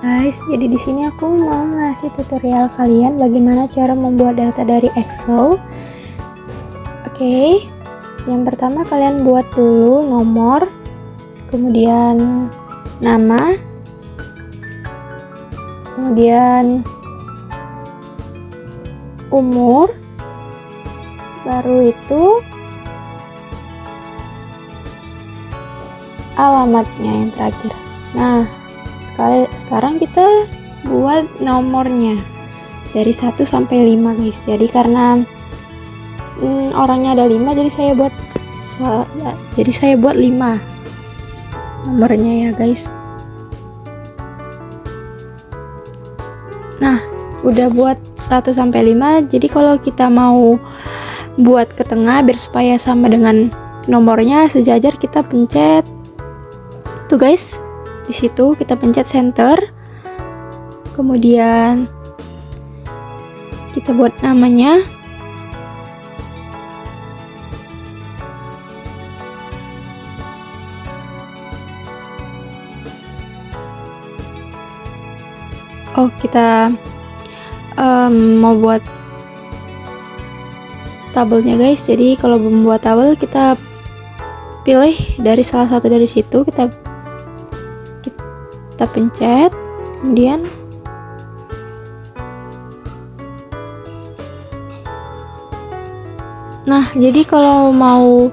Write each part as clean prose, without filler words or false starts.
Guys, jadi di sini aku mau ngasih tutorial kalian bagaimana cara membuat data dari Excel. Oke, yang pertama kalian buat dulu nomor, kemudian nama, kemudian umur, baru itu alamatnya yang terakhir. Nah, sekarang kita buat nomornya dari 1 sampai 5 guys. Jadi karena orangnya ada 5, jadi saya buat 5 nomornya ya guys. Nah, udah buat 1 sampai 5. Jadi kalau kita mau buat ke tengah biar supaya sama dengan nomornya sejajar, kita pencet tuh guys. Di situ kita pencet center, kemudian kita buat namanya. Oh, kita mau buat tabelnya guys. Jadi kalau membuat tabel, kita pilih dari salah satu dari situ, kita pencet, kemudian nah, jadi kalau mau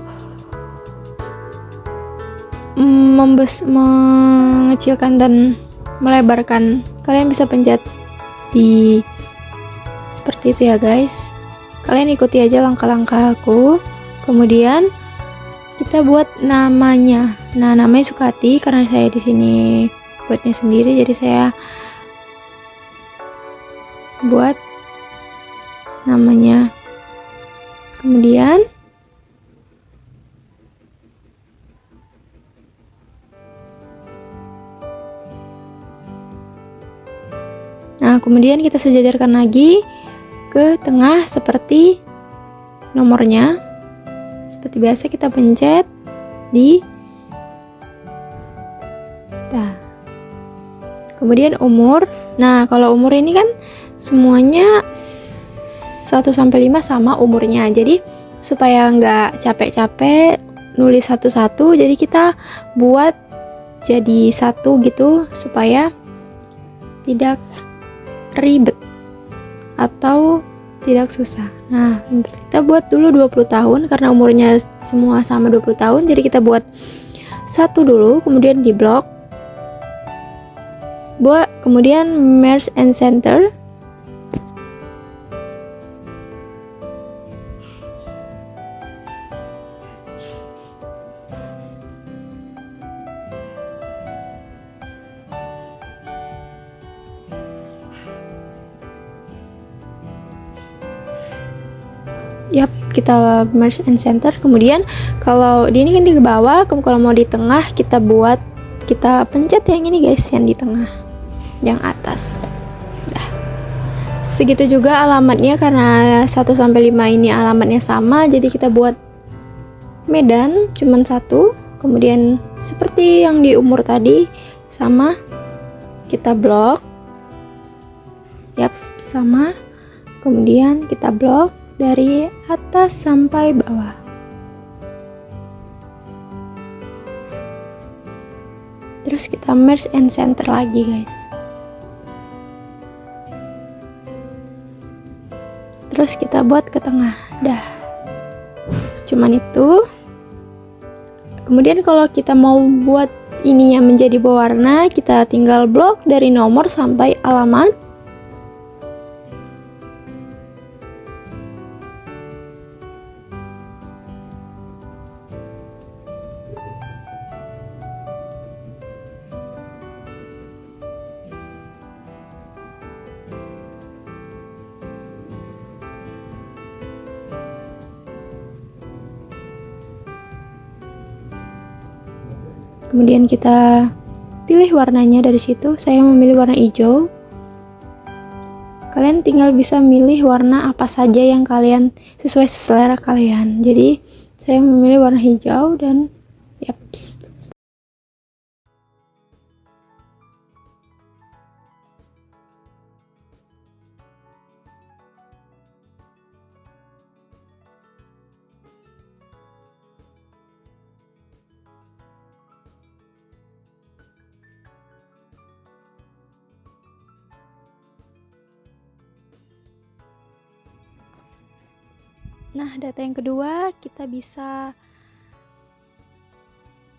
mengecilkan dan melebarkan, kalian bisa pencet di seperti itu ya guys. Kalian ikuti aja langkah-langkah aku. Kemudian kita buat namanya. Nah, namanya Sukati karena saya di sini buatnya sendiri, jadi saya buat namanya. Kemudian kita sejajarkan lagi ke tengah seperti nomornya. Seperti biasa kita pencet di kemudian umur. Nah, kalau umur ini kan semuanya 1 sampai 5 sama umurnya. Jadi supaya nggak capek-capek nulis satu-satu, jadi kita buat jadi satu gitu supaya tidak ribet atau tidak susah. Nah, kita buat dulu 20 tahun karena umurnya semua sama 20 tahun. Jadi kita buat satu dulu, kemudian di blok. Kemudian merge and center. Yap, kita merge and center. Kemudian kalau di ini kan di bawah, kalau mau di tengah kita pencet yang ini guys, yang di tengah, yang atas. Dah. Segitu juga alamatnya, karena 1 sampai 5 ini alamatnya sama, jadi kita buat Medan cuman 1. Kemudian seperti yang di umur tadi sama, kita blok. Yap, sama. Kemudian kita blok dari atas sampai bawah. Terus kita merge and center lagi guys. Terus kita buat ke tengah. Dah. Cuman itu. Kemudian kalau kita mau buat ininya menjadi berwarna, kita tinggal blok dari nomor sampai alamat. Kemudian kita pilih warnanya dari situ. Saya memilih warna hijau. Kalian tinggal bisa milih warna apa saja yang kalian sesuai selera kalian. Jadi saya memilih warna hijau dan yaps. Nah, data yang kedua kita bisa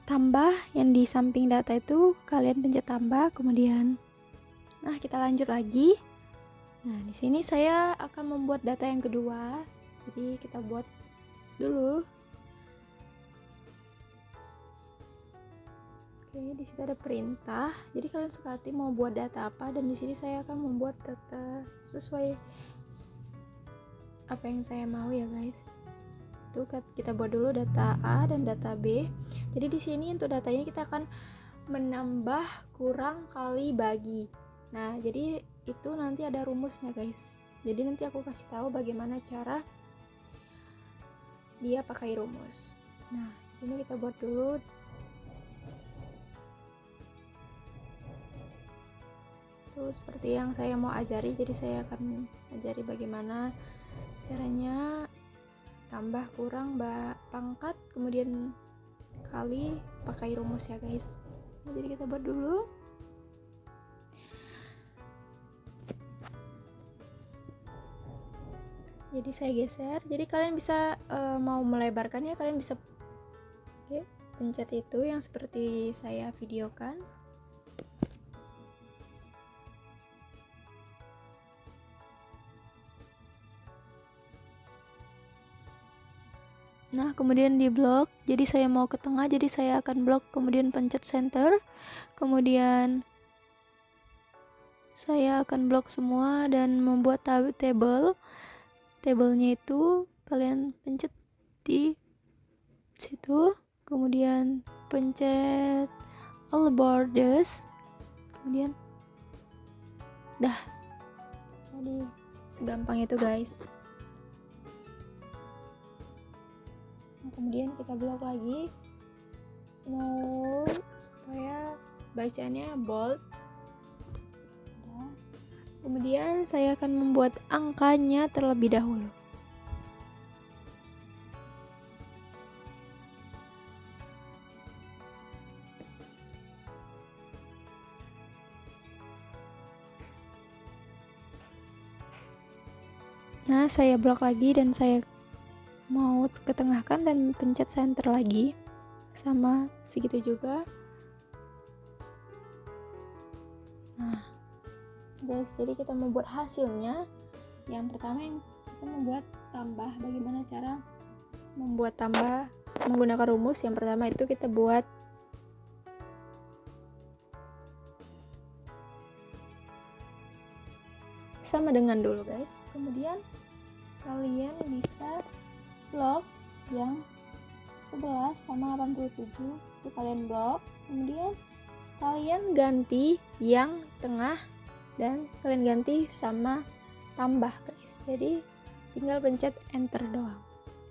tambah yang di samping data itu, kalian pencet tambah, kemudian nah kita lanjut lagi. Nah, di sini saya akan membuat data yang kedua. Jadi kita buat dulu. Oke, di situ ada perintah. Jadi kalian sekali mau buat data apa, dan di sini saya akan membuat data sesuai apa yang saya mau ya, guys. Itu kita buat dulu data A dan data B. Jadi di sini untuk data ini kita akan menambah, kurang, kali, bagi. Nah, jadi itu nanti ada rumusnya, guys. Jadi nanti aku kasih tahu bagaimana cara dia pakai rumus. Nah, ini kita buat dulu. Itu seperti yang saya mau ajari, jadi saya akan ajari bagaimana caranya tambah, kurang, pangkat, kemudian kali pakai rumus ya, guys. Nah, jadi kita buat dulu. Jadi saya geser. Jadi kalian bisa mau melebarkannya, kalian bisa pencet itu yang seperti saya videokan. Nah, kemudian di blok, jadi saya mau ke tengah, jadi saya akan blok, kemudian pencet center, kemudian saya akan blok semua dan membuat table. Tabelnya itu kalian pencet di situ, kemudian pencet all borders, kemudian dah. Jadi segampang itu, guys. Nah, kemudian kita blok lagi, mau supaya bacanya bold. Nah, kemudian saya akan membuat angkanya terlebih dahulu. Nah, saya blok lagi dan saya mau ketengahkan dan pencet center lagi, sama segitu juga. Nah, guys, jadi kita membuat hasilnya. Yang pertama yang kita membuat tambah. Bagaimana cara membuat tambah menggunakan rumus? Yang pertama itu kita buat sama dengan dulu, guys. Kemudian kalian bisa blok yang 11 sama 87 itu kalian blok, kemudian kalian ganti yang tengah dan kalian ganti sama tambah, guys. Jadi tinggal pencet enter doang,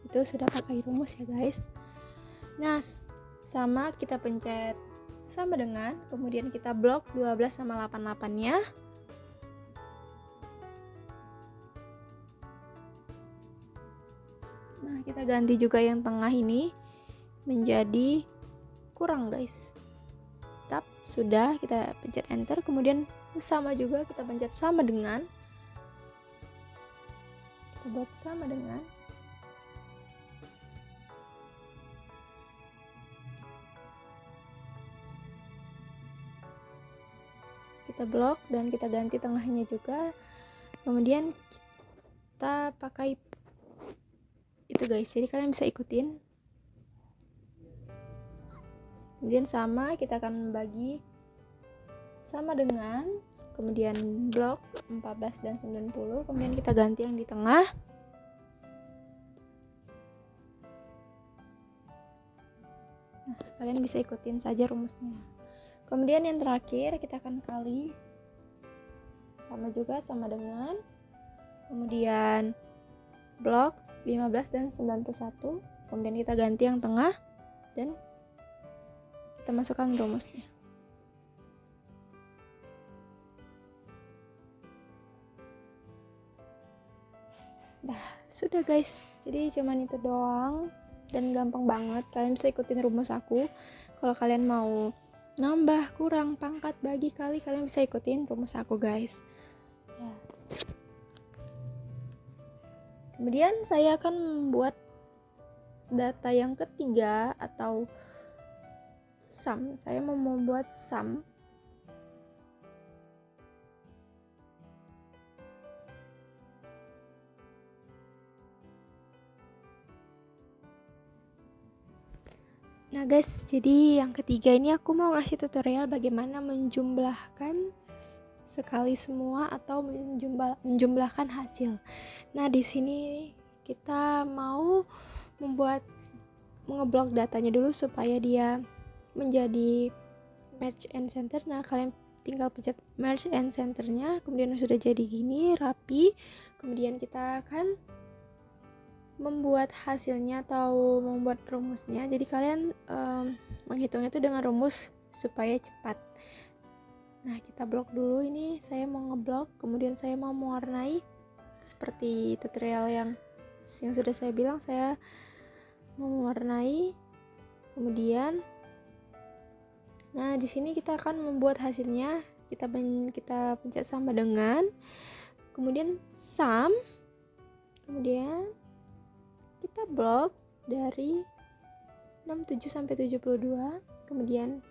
itu sudah pakai rumus ya, guys. Nah, sama kita pencet sama dengan, kemudian kita blok 12 sama 88 nya. Nah, kita ganti juga yang tengah ini menjadi kurang, guys. Tap, sudah, kita pencet enter, kemudian sama juga kita pencet sama dengan. Kita buat sama dengan. Kita blok dan kita ganti tengahnya juga. Kemudian kita pakai itu, guys. Jadi kalian bisa ikutin. Kemudian sama, kita akan bagi sama dengan, kemudian blok 14 dan 90, kemudian kita ganti yang di tengah. Nah, kalian bisa ikutin saja rumusnya. Kemudian yang terakhir kita akan kali, sama juga sama dengan, kemudian blok 15 dan 91, kemudian kita ganti yang tengah dan kita masukkan rumusnya. Dah, sudah, guys. Jadi cuman itu doang dan gampang banget. Kalian bisa ikutin rumus aku. Kalau kalian mau nambah, kurang, pangkat, bagi, kali, kalian bisa ikutin rumus aku, guys. Ya. Kemudian saya akan membuat data yang ketiga atau sum. Saya mau membuat sum. Nah guys, jadi yang ketiga ini aku mau ngasih tutorial bagaimana menjumlahkan sekali semua atau menjumlahkan hasil. Nah di sini kita mau mengeblok datanya dulu supaya dia menjadi merge and center. Nah kalian tinggal pencet merge and centernya, kemudian sudah jadi gini rapi. Kemudian kita akan membuat hasilnya atau membuat rumusnya. Jadi kalian menghitungnya itu dengan rumus supaya cepat. Nah kita blok dulu, ini saya mau ngeblok, kemudian saya mau mewarnai seperti tutorial yang sudah saya bilang. Saya mau mewarnai, kemudian nah di sini kita akan membuat hasilnya. Kita pencet sama dengan, kemudian sum, kemudian kita blok dari 67 sampai 72, kemudian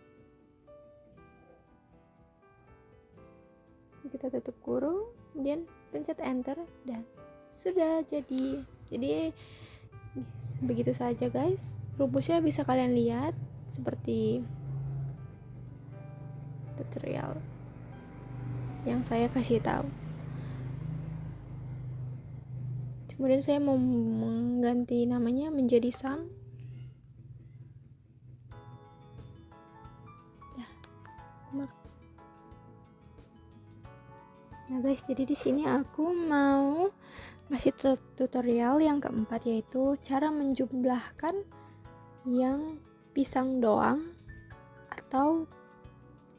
kita tutup kurung, kemudian pencet enter dan sudah jadi. Jadi begitu saja guys, rumusnya bisa kalian lihat seperti tutorial yang saya kasih tahu. Kemudian saya mau mengganti namanya menjadi sum. Nah guys, jadi di sini aku mau ngasih tutorial yang keempat, yaitu cara menjumlahkan yang pisang doang atau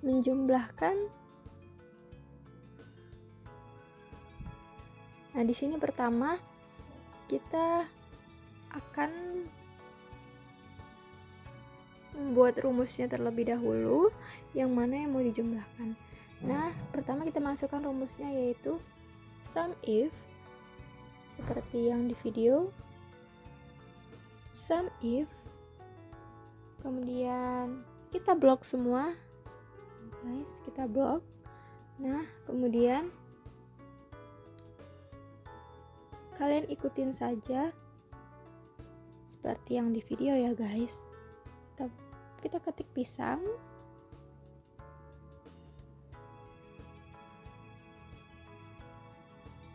menjumlahkan. Nah di sini pertama kita akan membuat rumusnya terlebih dahulu, yang mana yang mau dijumlahkan. Nah pertama kita masukkan rumusnya, yaitu sum if, seperti yang di video, sum if, kemudian kita blok semua guys, kita blok. Nah kemudian kalian ikutin saja seperti yang di video ya guys. Kita ketik pisang,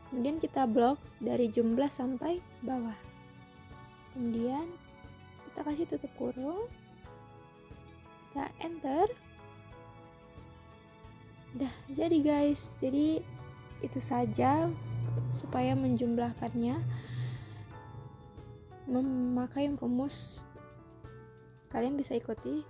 kemudian kita blok dari jumlah sampai bawah, kemudian kita kasih tutup kurung, kita enter. Udah jadi guys. Jadi itu saja supaya menjumlahkannya memakai rumus. Kalian bisa ikuti